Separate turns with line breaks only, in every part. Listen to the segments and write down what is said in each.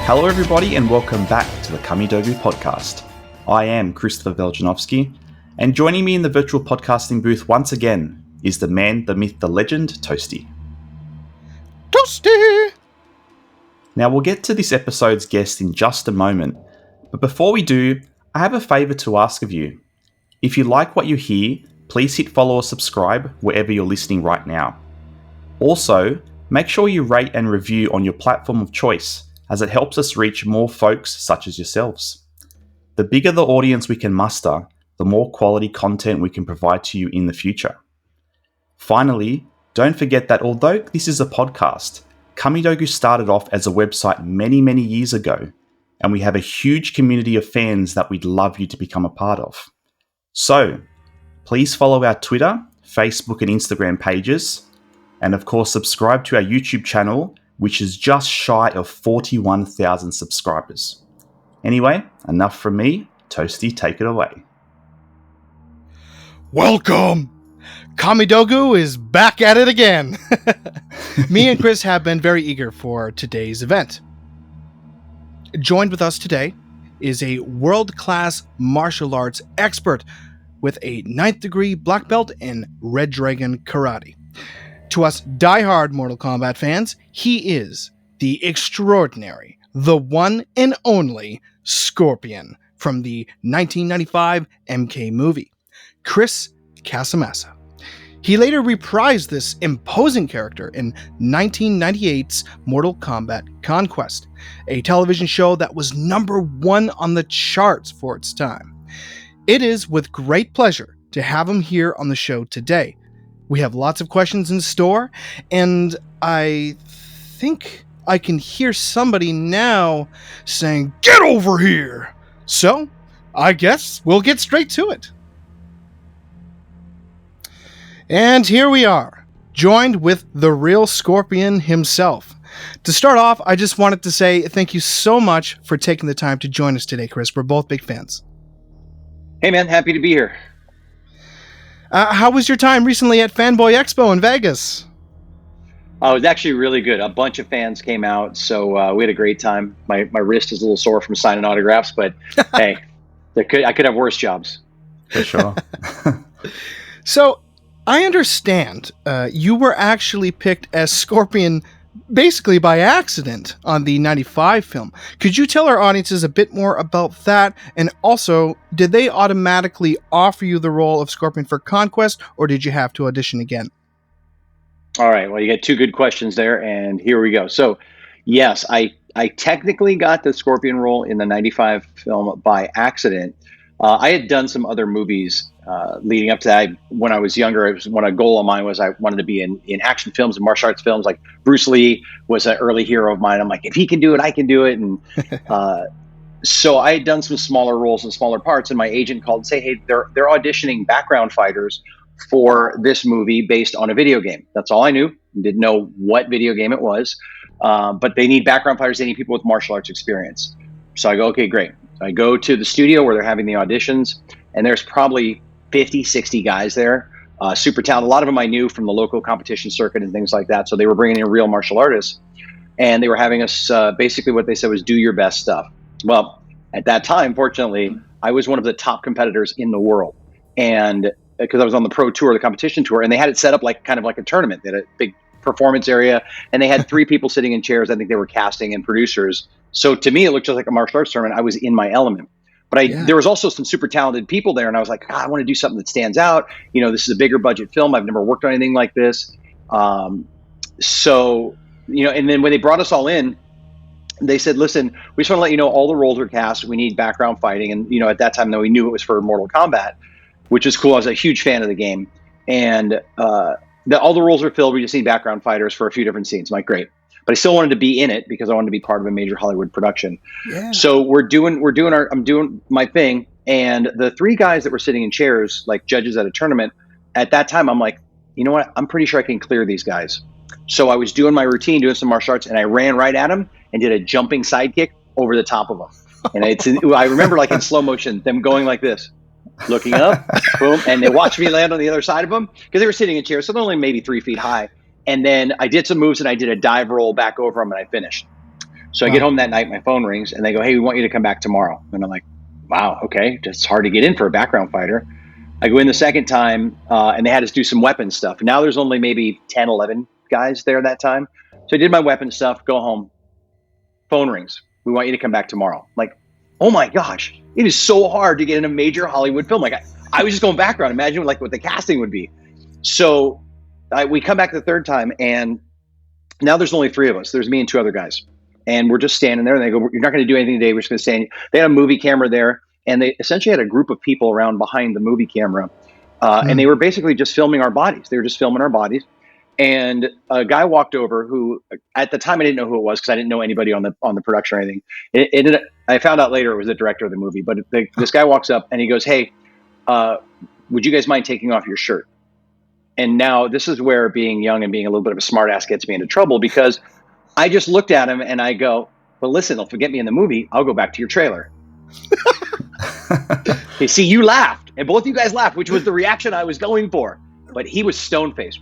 Hello everybody and welcome back to the Kamidogu podcast. I am Christopher Veljanovsky, and joining me in the virtual podcasting booth once again is the man, the myth, the legend, Toasty.
Toasty!
Now we'll get to this episode's guest in just a moment, but before we do, I have a favour to ask of you. If you like what you hear, please hit follow or subscribe wherever you're listening right now. Also, make sure you rate and review on your platform of choice, as it helps us reach more folks such as yourselves. The bigger the audience we can muster, the more quality content we can provide to you in the future. Finally, don't forget that although this is a podcast, Kamidogu started off as a website many years ago, and we have a huge community of fans that we'd love you to become a part of. So, please follow our Twitter, Facebook and Instagram pages, and of course subscribe to our YouTube channel, which is just shy of 41,000 subscribers. Anyway, enough from me. Toasty, take it away.
Welcome! Kamidogu is back at it again! Me and Chris have been very eager for today's event. Joined with us today is a world-class martial arts expert with a 9th degree black belt in Red Dragon Karate. To us die-hard Mortal Kombat fans, he is the extraordinary, the one and only Scorpion from the 1995 MK movie, Chris Casamassa. He later reprised this imposing character in 1998's Mortal Kombat Conquest, a television show that was #1 on the charts for its time. It is with great pleasure to have him here on the show today. We have lots of questions in store, and I think I can hear somebody now saying, "Get over here!" So, I guess we'll get straight to it. And here we are, joined with the real Scorpion himself. To start off, I just wanted to say thank you so much for taking the time to join us today, Chris. We're both big fans.
Hey man, happy to be here.
How was your time recently at Fanboy Expo in Vegas?
Oh, it was actually really good. A bunch of fans came out, so we had a great time. My wrist is a little sore from signing autographs, but hey, I could have worse jobs.
For sure.
So, I understand you were actually picked as Scorpion basically by accident on the 95 film. Could you tell our audiences a bit more about that? And also, did they automatically offer you the role of Scorpion for Conquest, or did you have to audition again?
All right, well, you got two good questions there, and here we go. So, yes, I technically got the Scorpion role in the 95 film by accident. I had done some other movies leading up to that. When I was younger, one a goal of mine was I wanted to be in action films and martial arts films. Like Bruce Lee was an early hero of mine. I'm like, if he can do it, I can do it. And so I had done some smaller roles and smaller parts. And my agent called and say, hey, they're auditioning background fighters for this movie based on a video game. That's all I knew. Didn't know what video game it was. But they need background fighters. They need people with martial arts experience. So I go, okay, great. I go to the studio where they're having the auditions, and there's probably 50, 60 guys there, super talented. A lot of them I knew from the local competition circuit and things like that. So they were bringing in real martial artists, and they were having us basically what they said was do your best stuff. Well, at that time, fortunately, I was one of the top competitors in the world, and because I was on the pro tour, the competition tour, and they had it set up like kind of like a tournament. They had a big performance area, and they had 3 people sitting in chairs. I think they were casting and producers. So to me, it looked just like a martial arts tournament. I was in my element. But there was also some super talented people there, and I was like, I want to do something that stands out. You know, this is a bigger budget film. I've never worked on anything like this. So, you know, and then when they brought us all in, they said, listen, we just want to let you know all the roles are cast. We need background fighting. And, you know, at that time, though, we knew it was for Mortal Kombat, which is cool. I was a huge fan of the game. And all the roles are filled. We just need background fighters for a few different scenes. I'm like, great. But I still wanted to be in it because I wanted to be part of a major Hollywood production. Yeah. So I'm doing my thing. And the 3 guys that were sitting in chairs, like judges at a tournament, at that time, I'm like, you know what? I'm pretty sure I can clear these guys. So I was doing my routine, doing some martial arts, and I ran right at them and did a jumping sidekick over the top of them. And I remember like in slow motion, them going like this. looking up, boom, and they watched me land on the other side of them because they were sitting in chairs, so they're only maybe 3 feet high. And then I did some moves and I did a dive roll back over them and I finished. So I get home that night, my phone rings, and they go, "Hey, we want you to come back tomorrow." And I'm like, "Wow, okay, it's hard to get in for a background fighter." I go in the second time, and they had us do some weapon stuff. Now there's only maybe 10, 11 guys there that time. So I did my weapon stuff, go home, phone rings. "We want you to come back tomorrow." I'm like, oh my gosh, it is so hard to get in a major Hollywood film. Like I was just going background. Imagine like what the casting would be. So we come back the third time, and now there's only 3 of us. There's me and 2 other guys. And we're just standing there, and they go, "You're not going to do anything today. We're just going to stand." They had a movie camera there, and they essentially had a group of people around behind the movie camera. And they were basically just filming our bodies. They were just filming our bodies. And a guy walked over who, at the time, I didn't know who it was because I didn't know anybody on the production or anything. I found out later it was the director of the movie. But this guy walks up and he goes, "Hey, would you guys mind taking off your shirt?" And now this is where being young and being a little bit of a smart ass gets me into trouble, because I just looked at him and I go, "Well, listen, they'll forget me in the movie. I'll go back to your trailer." You see, you laughed, and both you guys laughed, which was the reaction I was going for. But he was stone faced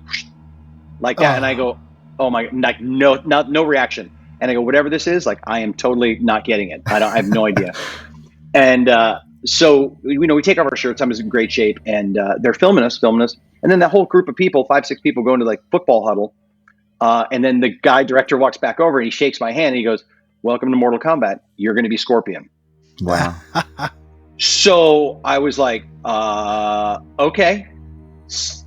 like that, and I go, "Oh my!" Like no reaction. And I go, "Whatever this is, like I am totally not getting it. I have no idea." And so we take off our shirts. I'm in great shape, and they're filming us, and then that whole group of people, 5, 6 people, go into like football huddle. And then the guy director walks back over and he shakes my hand and he goes, "Welcome to Mortal Kombat. You're going to be Scorpion."
Wow.
So I was like, okay.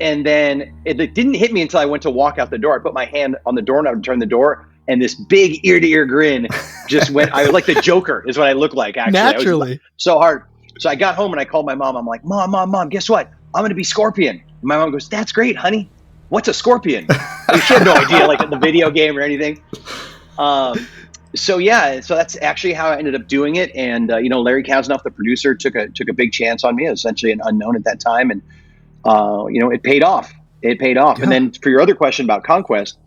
And then it didn't hit me until I went to walk out the door. I put my hand on the doorknob and turned the door, and this big ear-to-ear grin just went. I was like the Joker is what I look like, actually.
Naturally.
Like, so hard. So I got home and I called my mom. I'm like, Mom, guess what? I'm going to be Scorpion. And my mom goes, "That's great, honey. What's a scorpion?" She had no idea, like the video game or anything. So that's actually how I ended up doing it. And Larry Kasanoff, the producer, took a big chance on me. I was essentially an unknown at that time, and it paid off. Yeah. And then for your other question about Conquest,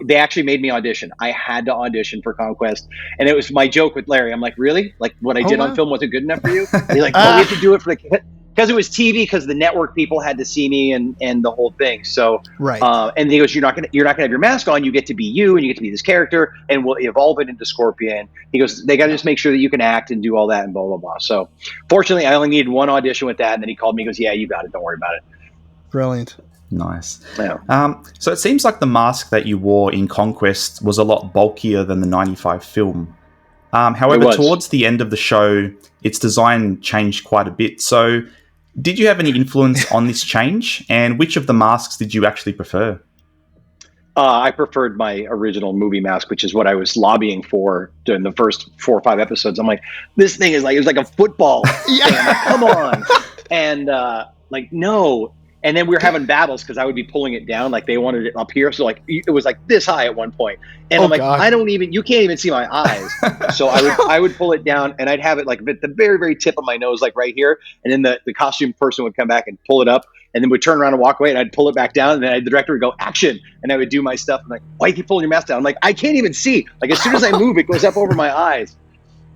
they actually made me audition. I had to audition for Conquest, and it was my joke with Larry. I'm like, "Really? Like what I did on film wasn't good enough for you?" He's like, "Oh, we have to do it for because it was TV, because the network people had to see me and the whole thing." So
right.
And he goes, you're not gonna have your mask on. You get to be you, and you get to be this character, and we'll evolve it into Scorpion. He goes, "They got to just make sure that you can act and do all that and blah blah blah." So fortunately, I only needed one audition with that, and then he called me. He goes, "Yeah, you got it. Don't worry about it."
Brilliant.
Nice.
Yeah.
So it seems like the mask that you wore in Conquest was a lot bulkier than the 95 film. However, towards the end of the show, its design changed quite a bit. So did you have any influence on this change? And which of the masks did you actually prefer?
I preferred my original movie mask, which is what I was lobbying for during the first 4 or 5 episodes. I'm like, this thing is like, it was like a football. Yeah. Like, come on. And like, no. And then we were having battles because I would be pulling it down. Like they wanted it up here. So like, it was like this high at one point. And I'm like, God. You can't even see my eyes. So I would pull it down, and I'd have it like at the very, very tip of my nose, like right here. And then the costume person would come back and pull it up, and then we'd turn around and walk away, and I'd pull it back down. And then the director would go, "Action." And I would do my stuff. I'm like, "Why you keep pulling your mask down?" I'm like, "I can't even see. Like as soon as I move, it goes up over my eyes."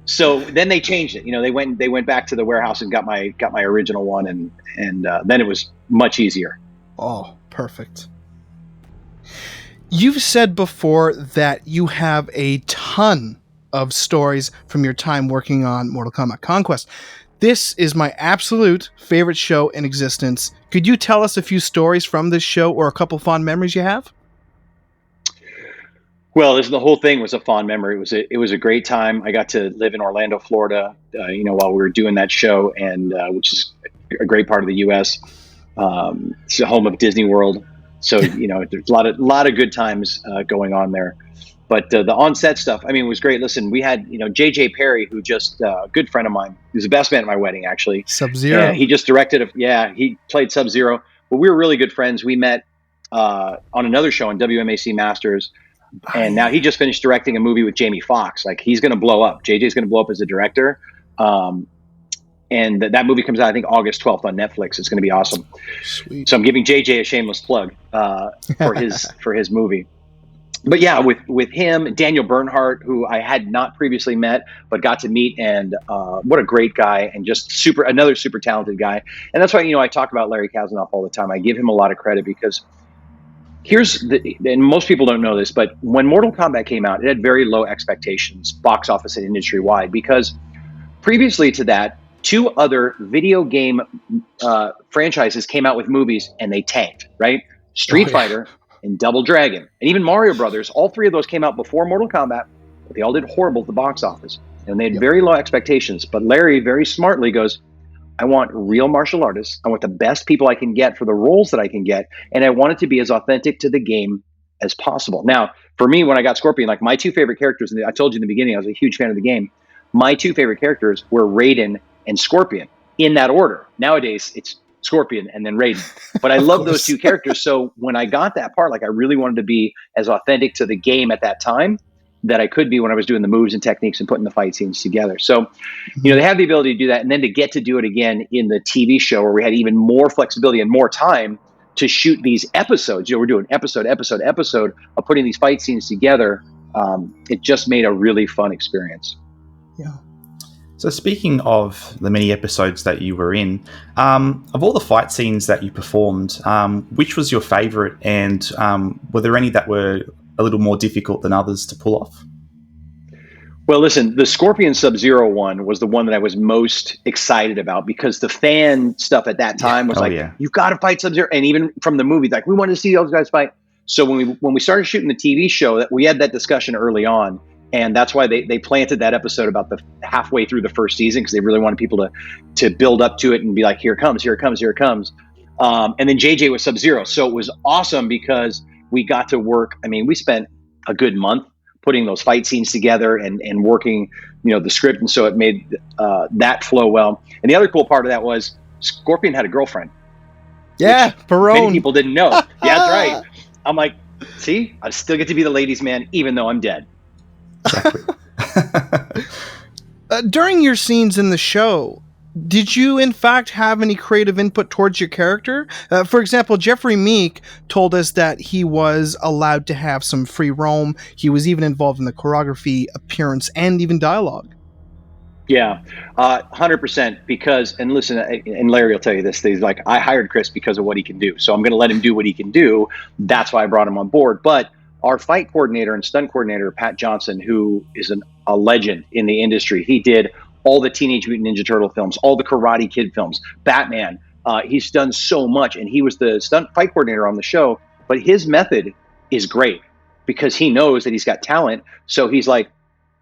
So then they changed it. They went back to the warehouse and got my original one, and then it was much easier.
Oh, perfect. You've said before that you have a ton of stories from your time working on Mortal Kombat Conquest. This is my absolute favorite show in existence. Could you tell us a few stories from this show or a couple fond memories you have?
Well, the whole thing was a fond memory. It was a great time. I got to live in Orlando, Florida, while we were doing that show, and which is a great part of the U.S. It's the home of Disney World, so there's a lot of good times going on there. But the on-set stuff, I mean, it was great. Listen, we had J.J. Perry, who just a good friend of mine. He was the best man at my wedding, actually.
Sub-Zero.
He just directed. He played Sub-Zero. But we were really good friends. We met on another show on WMAC Masters. And now he just finished directing a movie with Jamie Foxx. Like he's going to blow up. JJ's going to blow up as a director. And that movie comes out, I think, August 12th on Netflix. It's going to be awesome.
Sweet.
So I'm giving JJ a shameless plug for his movie. But yeah, with him, Daniel Bernhardt, who I had not previously met, but got to meet, and what a great guy, and just another super talented guy. And that's why, I talk about Larry Kasanoff all the time. I give him a lot of credit because and most people don't know this, but when Mortal Kombat came out, it had very low expectations, box office and industry wide, because previously to that, two other video game franchises came out with movies and they tanked, right? Street Fighter and Double Dragon, and even Mario Brothers. All three of those came out before Mortal Kombat, but they all did horrible at the box office, and they had very low expectations. But Larry very smartly goes, I want real martial artists. I want the best people I can get for the roles that I can get. And I want it to be as authentic to the game as possible. Now, for me, when I got Scorpion, like my two favorite characters, and I told you in the beginning, I was a huge fan of the game. My two favorite characters were Raiden and Scorpion in that order. Nowadays, it's Scorpion and then Raiden. But I love those two characters. So when I got that part, like I really wanted to be as authentic to the game at that time that I could be when I was doing the moves and techniques and putting the fight scenes together. So, they have the ability to do that. And then to get to do it again in the TV show where we had even more flexibility and more time to shoot these episodes. We're doing episode of putting these fight scenes together. It just made a really fun experience.
Yeah. So speaking of the many episodes that you were in, of all the fight scenes that you performed, which was your favorite, and were there any that were a little more difficult than others to pull off?
Well, listen, the Scorpion Sub-Zero one was the one that I was most excited about, because the fan stuff at that time was you've got to fight Sub-Zero. And even from the movie, like, we wanted to see those guys fight. So when we started shooting the TV show, that we had that discussion early on. And that's why they planted that episode about the halfway through the first season, because they really wanted people to build up to it and be like, here it comes. And then JJ was Sub-Zero. So it was awesome because we got to work. I mean, we spent a good month putting those fight scenes together and working, the script. And so it made that flow well. And the other cool part of that was Scorpion had a girlfriend.
Yeah, Perone.
Many people didn't know. Yeah, that's right. I'm like, see, I still get to be the ladies' man, even though I'm dead.
Exactly.
During your scenes in the show, did you in fact have any creative input towards your character? For example, Jeffrey Meek told us that he was allowed to have some free roam. He was even involved in the choreography, appearance, and even dialogue.
Yeah, 100%. Because, and listen, and Larry will tell you this, he's like, I hired Chris because of what he can do. So I'm going to let him do what he can do. That's why I brought him on board. But our fight coordinator and stunt coordinator, Pat Johnson, who is a legend in the industry, he did all the Teenage Mutant Ninja Turtle films, all the Karate Kid films, Batman. He's done so much, and he was the stunt fight coordinator on the show. But his method is great because he knows that he's got talent. So he's like,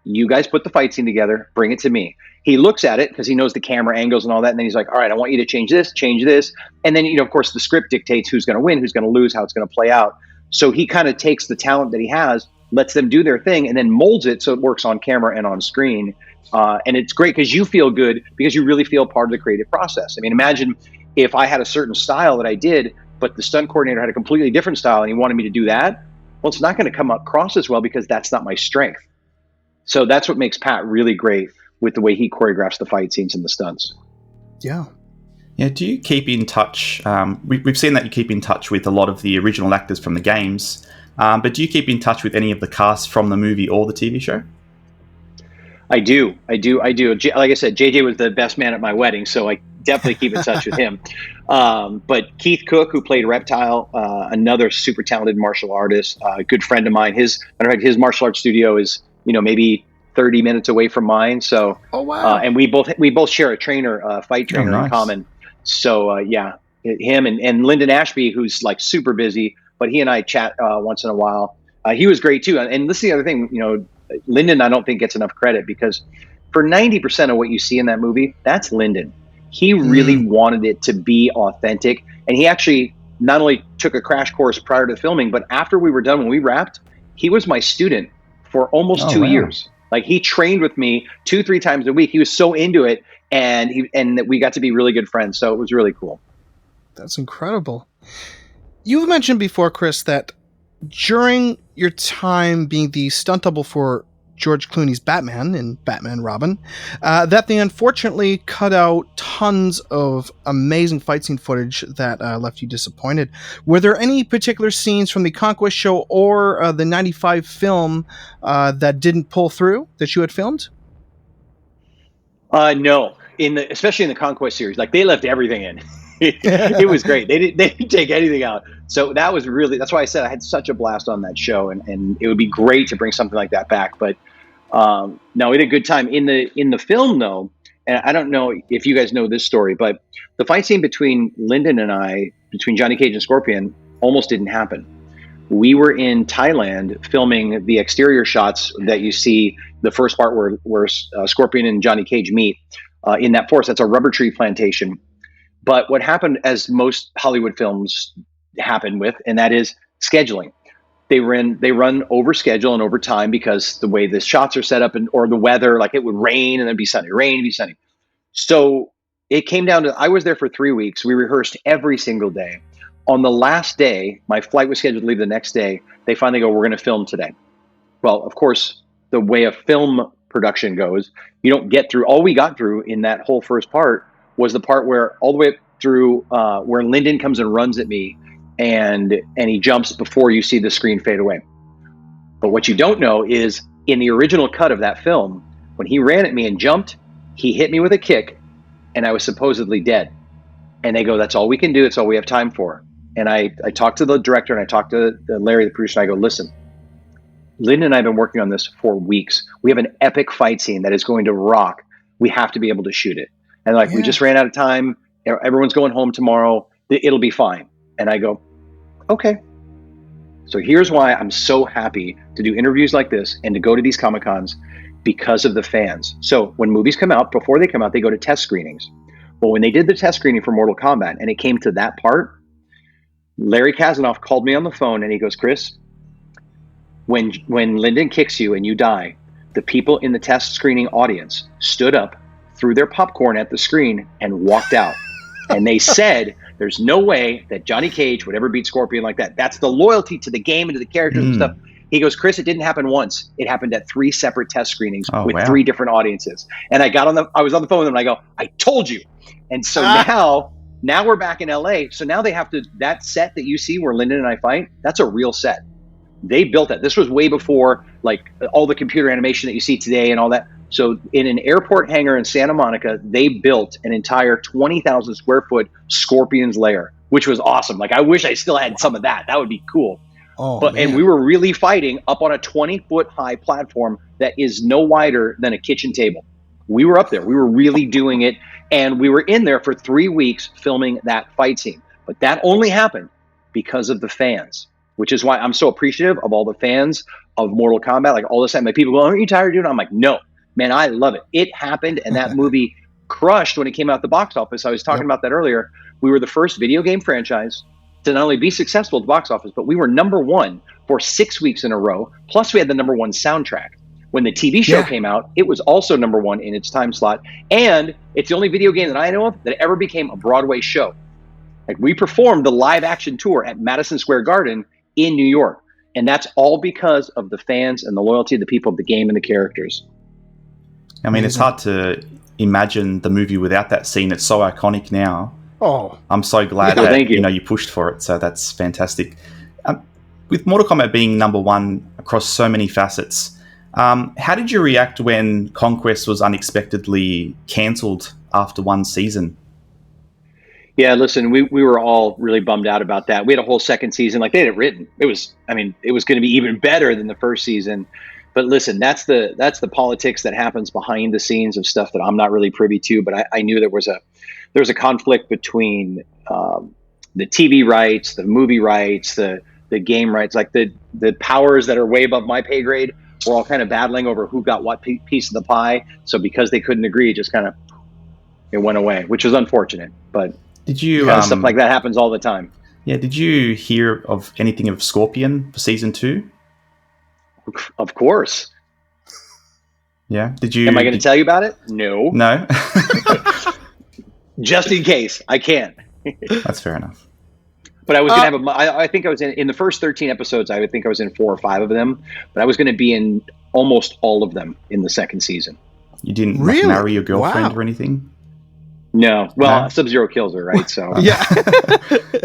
you guys put the fight scene together, bring it to me. He looks at it because he knows the camera angles and all that. And then he's like, all right, I want you to change this. And then, of course, the script dictates who's going to win, who's going to lose, how it's going to play out. So he kind of takes the talent that he has, lets them do their thing, and then molds it so it works on camera and on screen. And it's great because you feel good because you really feel part of the creative process. I mean, imagine if I had a certain style that I did, but the stunt coordinator had a completely different style and he wanted me to do that. Well, it's not going to come across as well because that's not my strength. So that's what makes Pat really great with the way he choreographs the fight scenes and the stunts.
Yeah.
Yeah, do you keep in touch? We've seen that you keep in touch with a lot of the original actors from the games, but do you keep in touch with any of the cast from the movie or the TV show?
I do. Like I said, JJ was the best man at my wedding, so I definitely keep in touch with him. But Keith Cook, who played Reptile, another super talented martial artist, a good friend of mine. His martial arts studio is, maybe 30 minutes away from mine. So,
oh wow!
And we both share a trainer, fight trainer in common. So him and Lyndon Ashby, who's like super busy, but he and I chat once in a while. He was great too. And this is the other thing, Lyndon, I don't think gets enough credit because for 90% of what you see in that movie, that's Lyndon. He really wanted it to be authentic. And he actually not only took a crash course prior to filming, but after we were done, when we wrapped, he was my student for almost 2 years. Like he trained with me 2-3 times a week. He was so into it, and we got to be really good friends. So it was really cool.
That's incredible. You've mentioned before, Chris, that during your time being the stunt double for George Clooney's Batman in Batman Robin, that they unfortunately cut out tons of amazing fight scene footage that left you disappointed. Were there any particular scenes from the Conquest show or the 95 film that didn't pull through that you had filmed?
No, especially in the Conquest series, like they left everything in. It was great. They didn't take anything out. So that's why I said I had such a blast on that show, and it would be great to bring something like that back. But no, we had a good time in the film though. And I don't know if you guys know this story, but the fight scene between Lyndon and I, between Johnny Cage and Scorpion, almost didn't happen. We were in Thailand filming the exterior shots that you see, the first part where Scorpion and Johnny Cage meet in that forest. That's a rubber tree plantation. But what happened, as most Hollywood films happen with, and that is scheduling. They run over schedule and over time because the way the shots are set up, or the weather, like it would rain and then be sunny, rain and be sunny. So it came down to, I was there for 3 weeks. We rehearsed every single day. On the last day, my flight was scheduled to leave the next day. They finally go, we're going to film today. Well, of course, the way a film production goes, you don't get through. All we got through in that whole first part was the part where all the way up through where Lyndon comes and runs at me, and he jumps before you see the screen fade away. But what you don't know is, in the original cut of that film, when he ran at me and jumped, he hit me with a kick, and I was supposedly dead. And they go, that's all we can do. It's all we have time for. And I talked to the director, and I talked to Larry, the producer, and I go, listen, Lyndon and I have been working on this for weeks. We have an epic fight scene that is going to rock. We have to be able to shoot it. And we just ran out of time. Everyone's going home tomorrow. It'll be fine. And I go, okay. So here's why I'm so happy to do interviews like this and to go to these Comic-Cons, because of the fans. So when movies come out, before they come out, they go to test screenings. Well, when they did the test screening for Mortal Kombat and it came to that part, Larry Kasanoff called me on the phone and he goes, Chris, when Lyndon kicks you and you die, the people in the test screening audience stood up, threw their popcorn at the screen, and walked out. And they said, there's no way that Johnny Cage would ever beat Scorpion like that. That's the loyalty to the game and to the characters and stuff. He goes, Chris, it didn't happen once. It happened at 3 separate test screenings with 3 different audiences. And I was on the phone with them and I go, I told you. And so now we're back in LA. So now they have to, that set that you see where Lyndon and I fight, that's a real set. They built that. This was way before all the computer animation that you see today and all that. So in an airport hangar in Santa Monica, they built an entire 20,000 square foot Scorpion's lair, which was awesome. I wish I still had some of that. That would be cool. And we were really fighting up on a 20-foot high platform that is no wider than a kitchen table. We were up there. We were really doing it. And we were in there for 3 weeks filming that fight scene. But that only happened because of the fans, which is why I'm so appreciative of all the fans of Mortal Kombat. All this time, people go, aren't you tired of doing it? I'm like, no, man, I love it. It happened. And that movie crushed when it came out the box office. I was talking about that earlier. We were the first video game franchise to not only be successful at the box office, but we were #1 for 6 weeks in a row. Plus we had the #1 soundtrack. When the TV show came out, it was also #1 in its time slot. And it's the only video game that I know of that ever became a Broadway show. We performed the live action tour at Madison Square Garden in New York. And that's all because of the fans and the loyalty of the people of the game and the characters.
I mean, it's hard to imagine the movie without that scene. It's so iconic now.
Oh,
I'm so glad that you pushed for it. So that's fantastic. With Mortal Kombat being #1 across so many facets, how did you react when Conquest was unexpectedly cancelled after 1 season?
Yeah, listen, we were all really bummed out about that. We had a whole second season, they had it written. It was going to be even better than the first season. But listen, that's the politics that happens behind the scenes of stuff that I'm not really privy to. But I knew there was a conflict between the TV rights, the movie rights, the game rights, the powers that are way above my pay grade. We're all kind of battling over who got what piece of the pie. So because they couldn't agree, it went away, which was unfortunate. But
did you
stuff like that happens all the time?
Yeah. Did you hear of anything of Scorpion for season 2?
Of course.
Yeah. Did you?
Am I going to tell you about it? No.
No.
Just in case, I can't.
That's fair enough.
But I was going to have I think I was in the first 13 episodes. I would think I was in 4 or 5 of them. But I was going to be in almost all of them in the second season.
You didn't marry your girlfriend or anything?
No. Well, Sub-Zero kills her, right? So
yeah.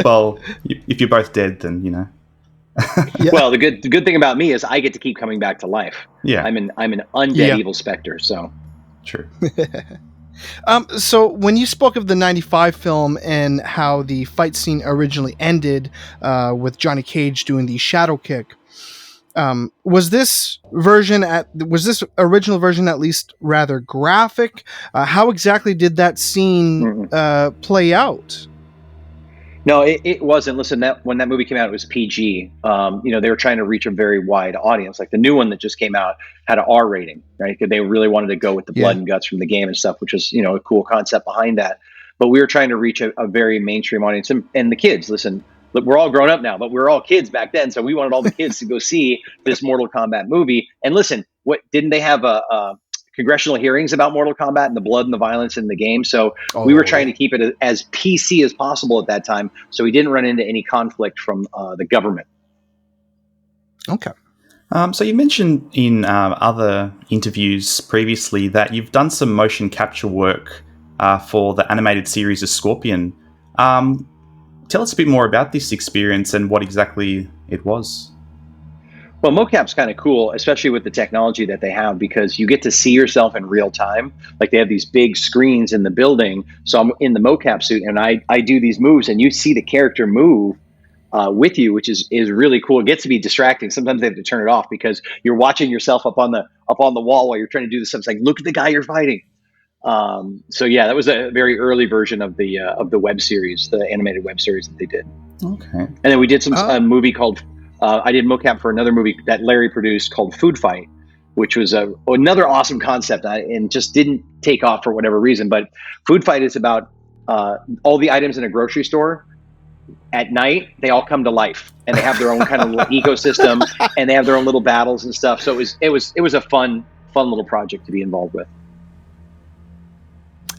Well, if you're both dead, then
Yeah.
Well, the good thing about me is I get to keep coming back to life.
Yeah.
I'm an undead evil specter. So
true.
So when you spoke of the 95 film and how the fight scene originally ended with Johnny Cage doing the shadow kick, was this original version at least rather graphic? How exactly did that scene play out?
No, it wasn't. Listen, when that movie came out, it was PG. They were trying to reach a very wide audience. Like the new one that just came out had an R rating, right? Because they really wanted to go with the blood and guts from the game and stuff, which was, a cool concept behind that. But we were trying to reach a very mainstream audience. And the kids, listen, look, we're all grown up now, but we were all kids back then. So we wanted all the kids to go see this Mortal Kombat movie. And listen, didn't they have a congressional hearings about Mortal Kombat and the blood and the violence in the game? So we were trying to keep it as PC as possible at that time, so we didn't run into any conflict from the government.
Okay.
So you mentioned in other interviews previously that you've done some motion capture work for the animated series of Scorpion. Tell us a bit more about this experience and what exactly it was.
Well, mocap's kind of cool, especially with the technology that they have, because you get to see yourself in real time. Like they have these big screens in the building. So I'm in the mocap suit and I do these moves and you see the character move with you, which is really cool. It gets to be distracting. Sometimes they have to turn it off because you're watching yourself up on the wall while you're trying to do this stuff. It's like, look at the guy you're fighting. So yeah, that was a very early version of the web series, the animated web series that they did.
Okay.
And then we did a movie called I did mocap for another movie that Larry produced called Food Fight, which was another awesome concept and just didn't take off for whatever reason. But Food Fight is about all the items in a grocery store. At night, they all come to life and they have their own kind of little ecosystem and they have their own little battles and stuff. So it was a fun little project to be involved with.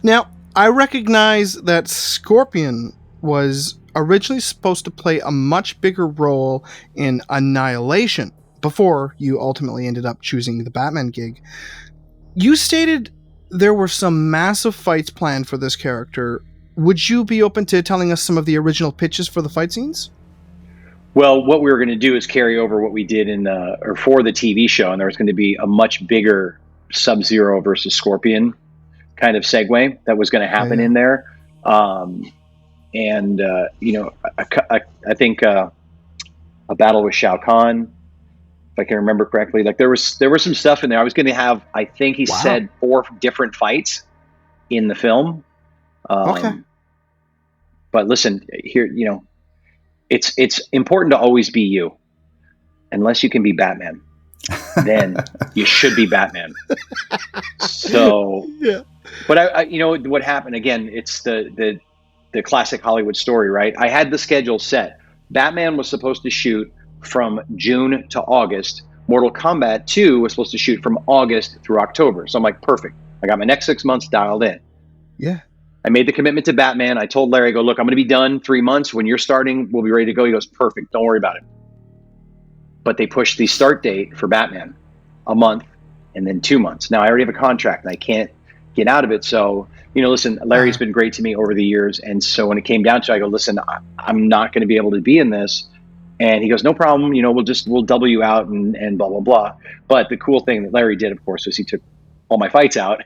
Now, I recognize that Scorpion was originally supposed to play a much bigger role in Annihilation before you ultimately ended up choosing the Batman gig. You stated there were some massive fights planned for this character. Would you be open to telling us some of the original pitches for the fight scenes?
Well, what we were going to do is carry over what we did for the TV show, and there was going to be a much bigger Sub-Zero versus Scorpion kind of segue that was going to happen in there. I think a battle with Shao Kahn, if I can remember correctly. Like there was some stuff in there. I was going to have, I think he said 4 different fights in the film. But listen, here, it's important to always be you, unless you can be Batman. Then you should be Batman. So, but I what happened again? It's the classic Hollywood story, right? I had the schedule set. Batman was supposed to shoot from June to August. Mortal Kombat 2 was supposed to shoot from August through October. So I'm like, perfect. I got my next 6 months dialed in.
Yeah.
I made the commitment to Batman. I told Larry, I go, look, I'm going to be done 3 months. When you're starting, we'll be ready to go. He goes, perfect. Don't worry about it. But they pushed the start date for Batman a month and then 2 months. Now I already have a contract and I can't get out of it. So, listen, Larry's been great to me over the years. And so when it came down to it, I go, listen, I'm not going to be able to be in this. And he goes, no problem. We'll double you out and blah, blah, blah. But the cool thing that Larry did, of course, was he took all my fights out.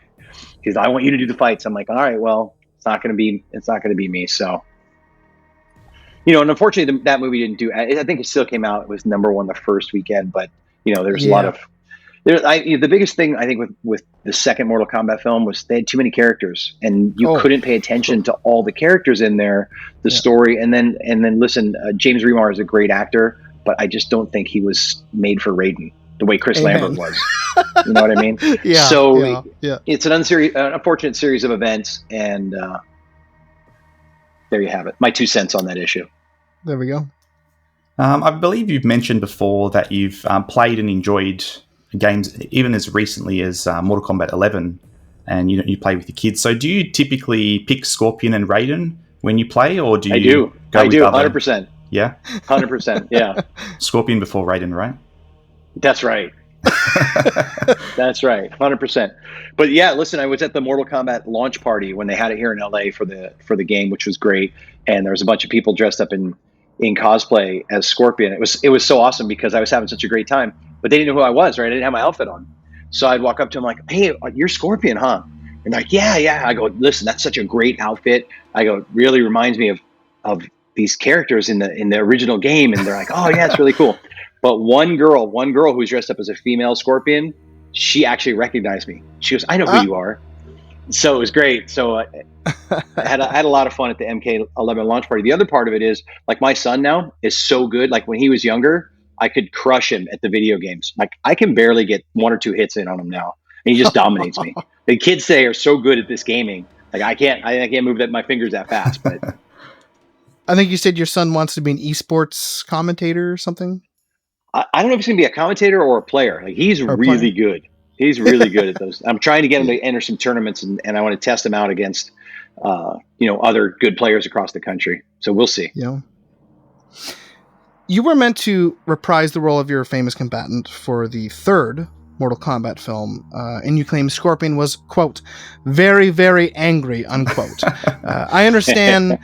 He said, I want you to do the fights. I'm like, all right, well, it's not going to be me. So, and unfortunately that movie didn't do, I think it still came out. It was #1 the first weekend, but there's a lot of, the biggest thing I think with the second Mortal Kombat film was they had too many characters and you couldn't pay attention to all the characters in there, the story. And then listen, James Remar is a great actor, but I just don't think he was made for Raiden the way Chris Lambert was. You know what I mean? It's an unfortunate series of events, and there you have it. My 2 cents on that issue.
There we go.
I believe you've mentioned before that you've played and enjoyed games even as recently as Mortal Kombat 11, and you play with your kids. So do you typically pick Scorpion and Raiden when you play, or do you
I do 100%.
Yeah?
100%, yeah.
Scorpion before Raiden, right?
That's right. That's right, 100%. But yeah, listen, I was at the Mortal Kombat launch party when they had it here in LA for the game, which was great. And there was a bunch of people dressed up in cosplay as Scorpion. It was so awesome because I was having such a great time, but they didn't know who I was, right? I didn't have my outfit on. So I'd walk up to them like, hey, you're Scorpion, huh? And like, yeah. I go, listen, that's such a great outfit. I go, it really reminds me of these characters in the original game. And they're like, oh yeah, it's really cool. But one girl who's dressed up as a female Scorpion, she actually recognized me. She goes, I know who you are. So it was great. So I had a lot of fun at the MK11 launch party. The other part of it is, like, my son now is so good. Like, when he was younger, I could crush him at the video games. Like, I can barely get 1 or 2 hits in on him now, and he just dominates me. The kids today are so good at this gaming. Like, I can't move my fingers that fast. But
I think you said your son wants to be an esports commentator or something.
I don't know if he's going to be a commentator or a player. Like, he's really good. He's really good at those. I'm trying to get him to enter some tournaments, and I want to test him out against, other good players across the country. So we'll see.
Yeah. You were meant to reprise the role of your famous combatant for the 3rd Mortal Kombat film, and you claim Scorpion was, quote, very, very angry, unquote. I understand.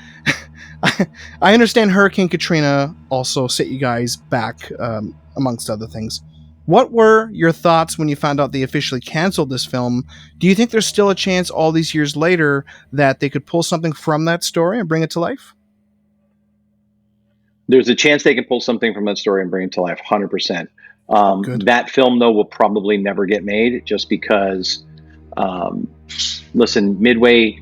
I understand Hurricane Katrina also set you guys back, amongst other things. What were your thoughts when you found out they officially canceled this film? Do you think there's still a chance all these years later that they could pull something from that story and bring it to life?
There's a chance they can pull something from that story and bring it to life, 100%. That film, though, will probably never get made, just because, listen, Midway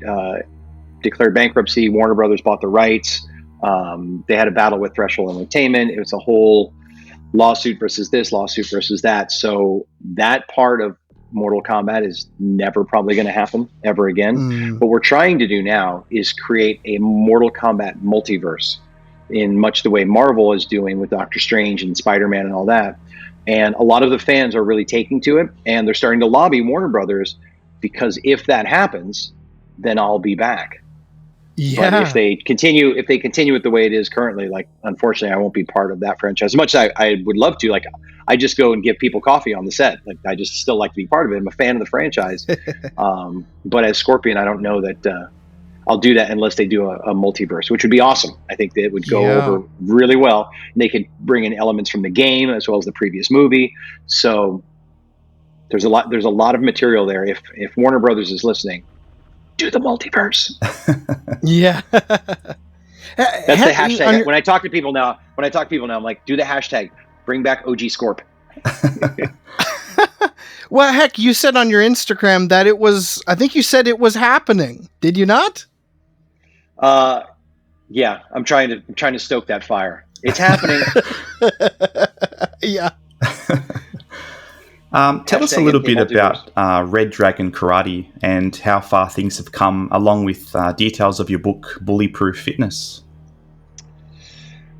declared bankruptcy. Warner Brothers bought the rights. They had a battle with Threshold Entertainment. It was a whole lawsuit versus this, lawsuit versus that. So that part of Mortal Kombat is never probably going to happen ever again. What we're trying to do now is create a Mortal Kombat multiverse, in much the way Marvel is doing with Doctor Strange and Spider-Man and all that. And a lot of the fans are really taking to it, and they're starting to lobby Warner Brothers, because if that happens, then I'll be back.
Yeah.
But if they continue it the way it is currently, like, unfortunately, I won't be part of that franchise. As much as I would love to, like, I just go and give people coffee on the set. Like, I just still like to be part of it. I'm a fan of the franchise. But as Scorpion, I don't know that I'll do that unless they do a multiverse, which would be awesome. I think that it would go over really well. And they could bring in elements from the game as well as the previous movie. So there's a lot of material there. If Warner Brothers is listening, do the multiverse.
Yeah.
That's the hashtag. When I talk to people now, I'm like, do the hashtag, bring back OG Scorp.
Well, heck, you said on your Instagram that I think you said it was happening. Did you not?
Yeah, I'm trying to stoke that fire. It's happening.
Yeah.
Tell us a little bit about Red Dragon Karate and how far things have come, along with details of your book, Bullyproof Fitness.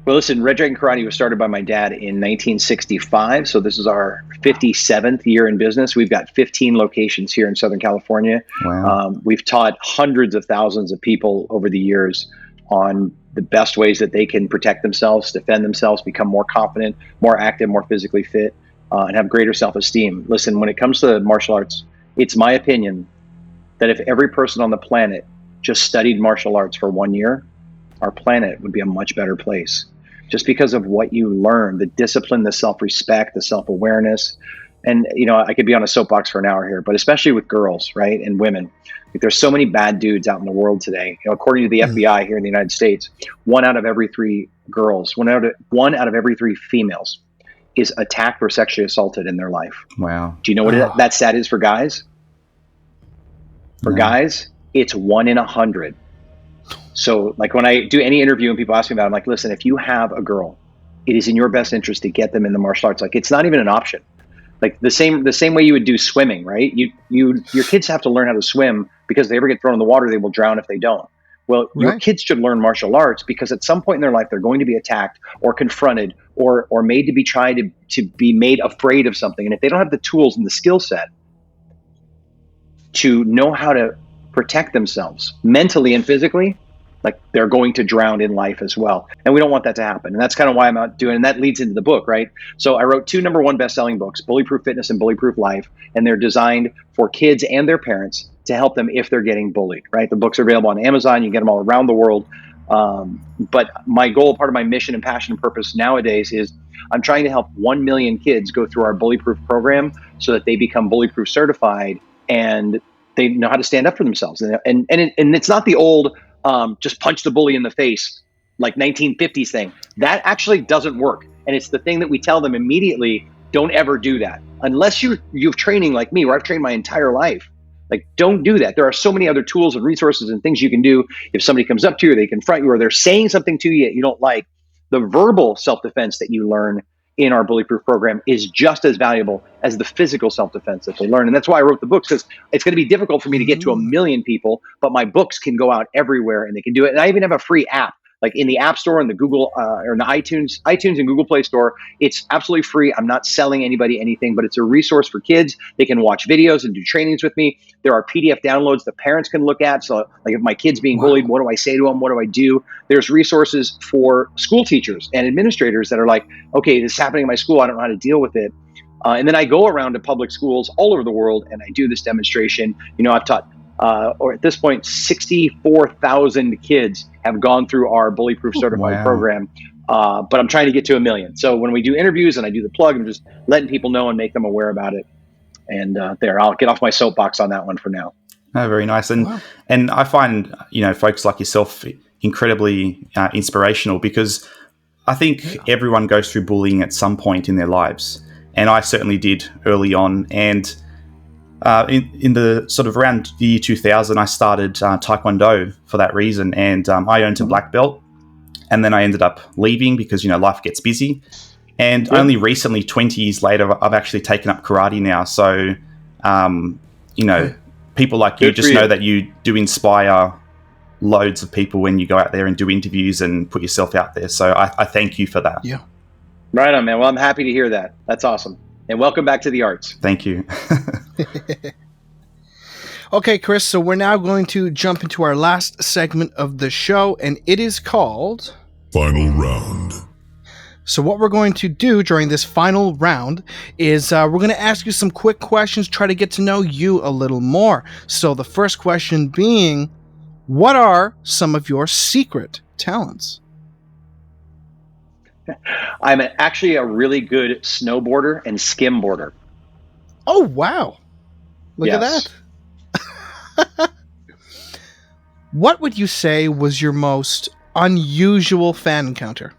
Well, listen, Red Dragon Karate was started by my dad in 1965. So this is our 57th year in business. We've got 15 locations here in Southern California.
Wow.
We've taught hundreds of thousands of people over the years on the best ways that they can protect themselves, defend themselves, become more confident, more active, more physically fit, and have greater self-esteem. Listen, when it comes to martial arts, it's my opinion that if every person on the planet just studied martial arts for 1 year, our planet would be a much better place. Just because of what you learn, the discipline, the self-respect, the self-awareness. And, I could be on a soapbox for an hour here, but especially with girls, right, and women. Like, there's so many bad dudes out in the world today. According to the FBI here in the United States, 1 out of every 3 girls, one out of every 3 females is attacked or sexually assaulted in their life.
Wow.
Do you know what that stat is for guys? For guys, it's 1 in 100. So, like, when I do any interview and people ask me about it, I'm like, listen, if you have a girl, it is in your best interest to get them in the martial arts. Like, it's not even an option. Like, the same way you would do swimming, right? Your kids have to learn how to swim, because if they ever get thrown in the water, they will drown if they don't. Well, your kids should learn martial arts, because at some point in their life, they're going to be attacked or confronted or made to be made afraid of something. And if they don't have the tools and the skill set to know how to protect themselves mentally and physically, like, they're going to drown in life as well. And we don't want that to happen. And that's kind of why I'm out doing, and that leads into the book, right? So I wrote 2 #1 best-selling books, Bullyproof Fitness and Bullyproof Life, and they're designed for kids and their parents to help them if they're getting bullied, right? The books are available on Amazon. You can get them all around the world. But my goal, part of my mission and passion and purpose nowadays, is I'm trying to help 1 million kids go through our Bullyproof program so that they become Bullyproof certified and they know how to stand up for themselves. And it's not the old just punch the bully in the face like 1950s thing. That actually doesn't work. And it's the thing that we tell them immediately: don't ever do that unless you've training like me, where I've trained my entire life. Like, don't do that. There are so many other tools and resources and things you can do. If somebody comes up to you, or they confront you, or they're saying something to you that you don't like, the verbal self-defense that you learn in our bullyproof program is just as valuable as the physical self-defense that they learn. And that's why I wrote the books, because it's going to be difficult for me to get to 1 million people, but my books can go out everywhere and they can do it. And I even have a free app, like in the App Store and the Google or in the iTunes and Google Play Store. It's absolutely free. I'm not selling anybody anything, but it's a resource for kids. They can watch videos and do trainings with me. There are PDF downloads that parents can look at. So like, if my kid's being bullied, what do I say to them? What do I do? There's resources for school teachers and administrators that are like, okay, this is happening in my school. I don't know how to deal with it. And then I go around to public schools all over the world and I do this demonstration. I've taught, or at this point, 64,000 kids have gone through our bullyproof certified program. But I'm trying to get to 1 million. So when we do interviews and I do the plug, I'm just letting people know and make them aware about it. And I'll get off my soapbox on that one for now.
Oh, very nice. And I find, folks like yourself incredibly inspirational, because I think everyone goes through bullying at some point in their lives. And I certainly did early on. And in the sort of around the year 2000, I started Taekwondo for that reason. And I earned a black belt. And then I ended up leaving because, life gets busy. And only recently, 20 years later, I've actually taken up karate now. So, people like you just know that you do inspire loads of people when you go out there and do interviews and put yourself out there. So I thank you for that.
Yeah.
Right on, man. Well, I'm happy to hear that. That's awesome. And welcome back to the arts.
Thank you.
Okay, Chris, so we're now going to jump into our last segment of the show, and it is called
Final Round.
So what we're going to do during this final round is we're going to ask you some quick questions, try to get to know you a little more. So the first question being, what are some of your secret talents?
I'm actually a really good snowboarder and skimboarder.
Oh, wow. Look at that. What would you say was your most unusual fan encounter?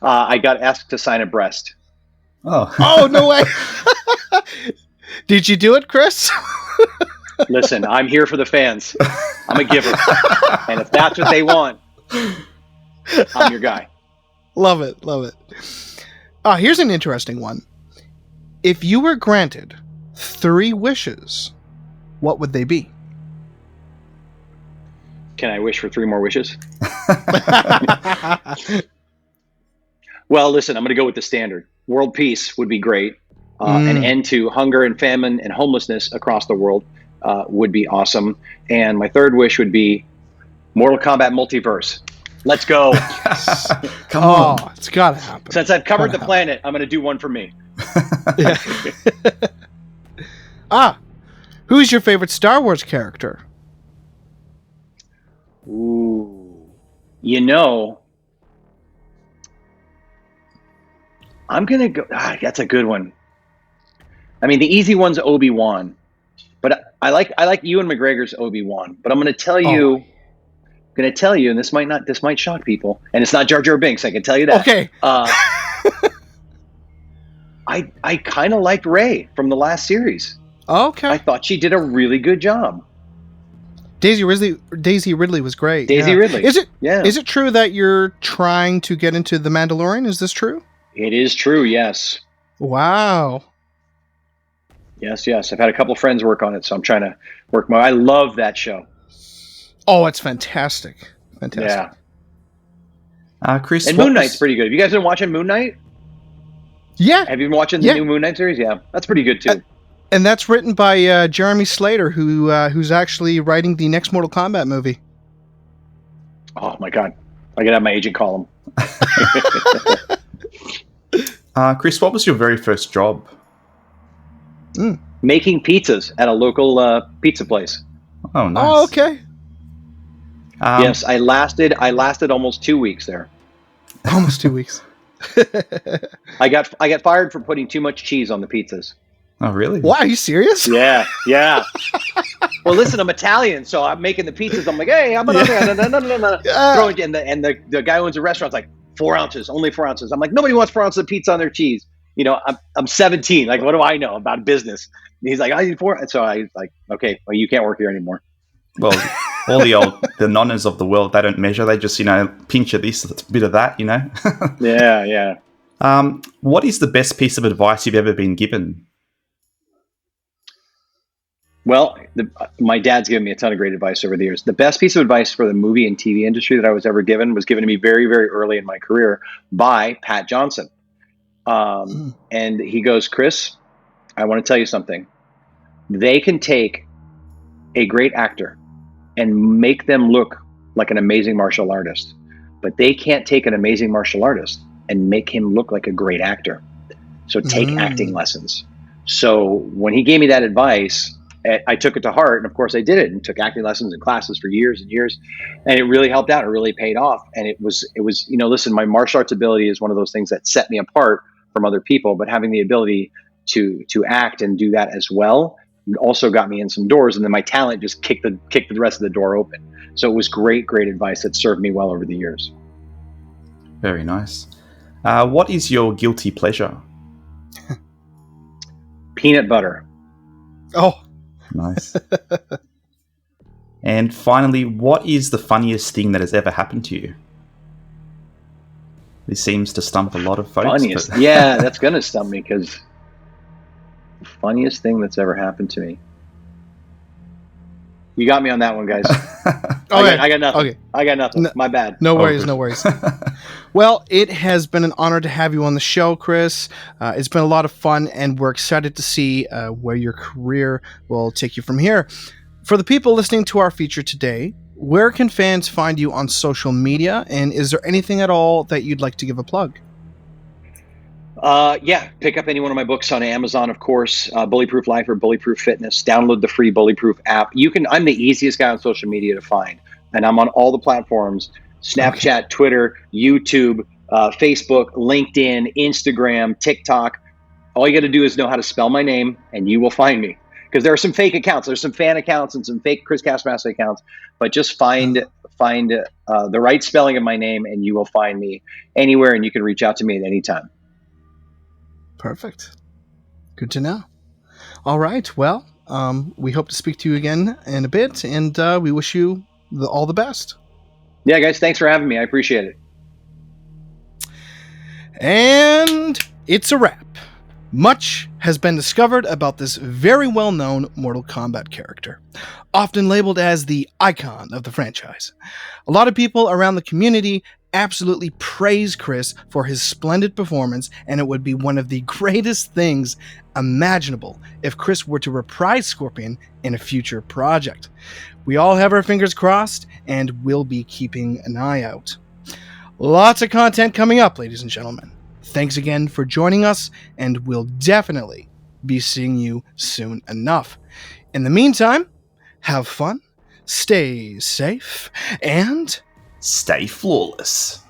I got asked to sign a breast.
Oh, no way. Did you do it, Chris?
Listen, I'm here for the fans. I'm a giver. And if that's what they want, I'm your guy.
Love it. Love it. Here's an interesting one. If you were granted 3 wishes, what would they be?
Can I wish for 3 more wishes? Well, listen, I'm going to go with the standard. World peace would be great. An end to hunger and famine and homelessness across the world would be awesome. And my 3rd wish would be Mortal Kombat multiverse. Let's go.
Come on.
Oh, it's got to happen.
Since I've covered the planet, I'm going to do one for me.
Who's your favorite Star Wars character?
Ooh. I'm going to go... that's a good one. I mean, the easy one's Obi-Wan. But I like Ewan McGregor's Obi-Wan. But I'm going to tell you... and this might shock people, and it's not Jar Jar Binks, I can tell you that.
Okay.
I kind of liked Rey from the last series.
Okay.
I thought she did a really good job.
Daisy Ridley was great.
Daisy Ridley.
Is it?
Yeah.
Is it true that you're trying to get into The Mandalorian? Is this true?
It is true. Yes.
Wow.
Yes. I've had a couple friends work on it, so I'm trying to work more. I love that show.
Oh, it's fantastic. Fantastic.
Yeah.
Chris,
and Moon Knight's pretty good. Have you guys been watching Moon Knight?
Yeah.
Have you been watching the new Moon Knight series? Yeah, that's pretty good too.
And that's written by Jeremy Slater, who's actually writing the next Mortal Kombat movie.
Oh my God, I gotta have my agent call him.
Chris, what was your very first job?
Making pizzas at a local pizza place.
Oh, nice.
Oh, okay.
Yes, I lasted almost 2 weeks there.
Almost 2 weeks.
I got fired for putting too much cheese on the pizzas.
Oh, really?
What? Are you serious?
Yeah. Well, listen, I'm Italian, so I'm making the pizzas. I'm like, hey, I'm no. Throw it, and the guy who owns the restaurant's like, 4 ounces, only 4 ounces. I'm like, nobody wants 4 ounces of pizza on their cheese. I'm 17. Like, what do I know about business? And he's like, I need 4. And so I like, okay, well, you can't work here anymore.
Well, all the nonnas of the world, they don't measure. They just, pinch of this, a bit of that,
Yeah.
What is the best piece of advice you've ever been given?
Well, my dad's given me a ton of great advice over the years. The best piece of advice for the movie and TV industry that I was ever given was given to me very, very early in my career by Pat Johnson. And he goes, Chris, I want to tell you something. They can take a great actor and make them look like an amazing martial artist, but they can't take an amazing martial artist and make him look like a great actor. So take acting lessons. So when he gave me that advice, I took it to heart, and of course I did it and took acting lessons and classes for years and years, and it really helped out. It really paid off. And it was, listen, my martial arts ability is one of those things that set me apart from other people, but having the ability to act and do that as well also got me in some doors, and then my talent just kicked the rest of the door open. So it was great advice that served me well over the years.
Very nice. What is your guilty pleasure?
Peanut butter.
Oh,
nice. And finally, what is the funniest thing that has ever happened to you? This seems to stump a lot of folks.
Funniest? Yeah, that's going to stump me, because the funniest thing that's ever happened to me. You got me on that one, guys.
Okay.
I got nothing.
Okay.
I got nothing.
No,
my bad.
No worries. Well, it has been an honor to have you on the show, Chris. It's been a lot of fun, and we're excited to see where your career will take you from here. For the people listening to our feature today, where can fans find you on social media, and is there anything at all that you'd like to give a plug?
Yeah, pick up any one of my books on Amazon, of course. Bullyproof Life or Bullyproof Fitness. Download the free Bullyproof app. I'm the easiest guy on social media to find, and I'm on all the platforms: Snapchat, Twitter, YouTube, Facebook, LinkedIn, Instagram, TikTok. All you got to do is know how to spell my name, and you will find me. Because there are some fake accounts. There's some fan accounts and some fake Chris Casamassa accounts. But just find the right spelling of my name, and you will find me anywhere, and you can reach out to me at any time.
Perfect. Good to know. All right. Well, we hope to speak to you again in a bit, and we wish you all the best.
Yeah, guys, thanks for having me. I appreciate it.
And it's a wrap. Much has been discovered about this very well-known Mortal Kombat character, often labeled as the icon of the franchise. A lot of people around the community absolutely praise Chris for his splendid performance, and it would be one of the greatest things imaginable if Chris were to reprise Scorpion in a future project. We all have our fingers crossed, and we'll be keeping an eye out. Lots of content coming up, ladies and gentlemen. Thanks again for joining us, and we'll definitely be seeing you soon enough. In the meantime, have fun, stay safe, and
stay flawless.